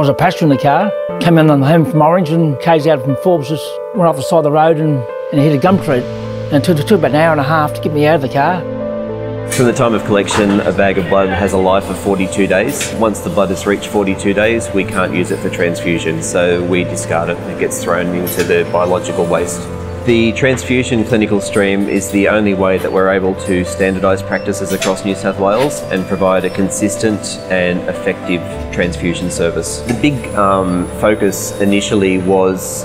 was a passenger in the car, came in on home from Orange and K's out from Forbes, just went off the side of the road and hit a gum tree. And it took about an hour and a half to get me out of the car. From the time of collection, a bag of blood has a life of 42 days. Once the blood has reached 42 days, we can't use it for transfusion, so we discard it. It gets thrown into the biological waste. The transfusion clinical stream is the only way that we're able to standardise practices across New South Wales and provide a consistent and effective transfusion service. The big focus initially was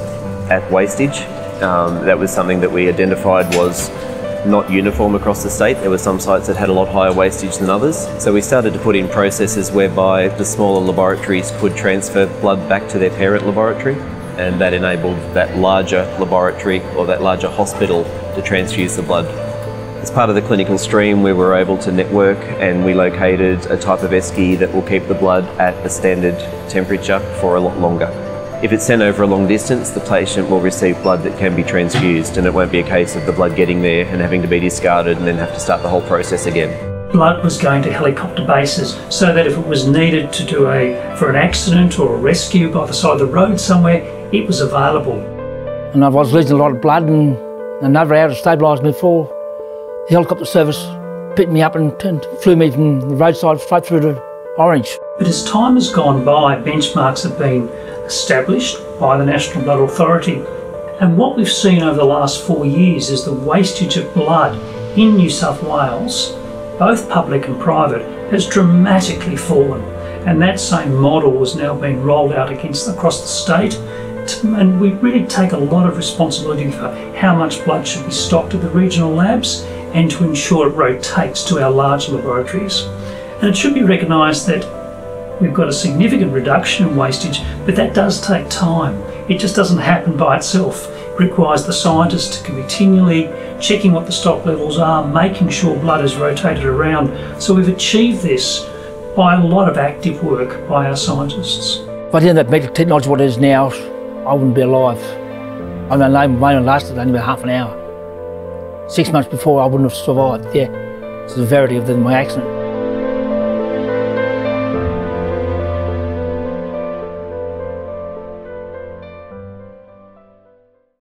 at wastage. That was something that we identified was not uniform across the state. There were some sites that had a lot higher wastage than others. So we started to put in processes whereby the smaller laboratories could transfer blood back to their parent laboratory, and that enabled that larger laboratory or that larger hospital to transfuse the blood. As part of the clinical stream, we were able to network, and we located a type of esky that will keep the blood at a standard temperature for a lot longer. If it's sent over a long distance, the patient will receive blood that can be transfused, and it won't be a case of the blood getting there and having to be discarded and then have to start the whole process again. Blood was going to helicopter bases so that if it was needed to do for an accident or a rescue by the side of the road somewhere, it was available. And I was losing a lot of blood and another hour to stabilise me before the helicopter service picked me up and flew me from the roadside straight through to Orange. But as time has gone by, benchmarks have been established by the National Blood Authority. And what we've seen over the last 4 years is the wastage of blood in New South Wales, both public and private, has dramatically fallen. And that same model is now being rolled out across the state. And we really take a lot of responsibility for how much blood should be stocked at the regional labs and to ensure it rotates to our large laboratories. And it should be recognised that we've got a significant reduction in wastage, but that does take time. It just doesn't happen by itself. It requires the scientists to continually checking what the stock levels are, making sure blood is rotated around. So we've achieved this by a lot of active work by our scientists. If I didn't have that medical technology what it is now, I wouldn't be alive. I mean, it only lasted only about half an hour. 6 months before, I wouldn't have survived. Yeah, it's the severity of my accident.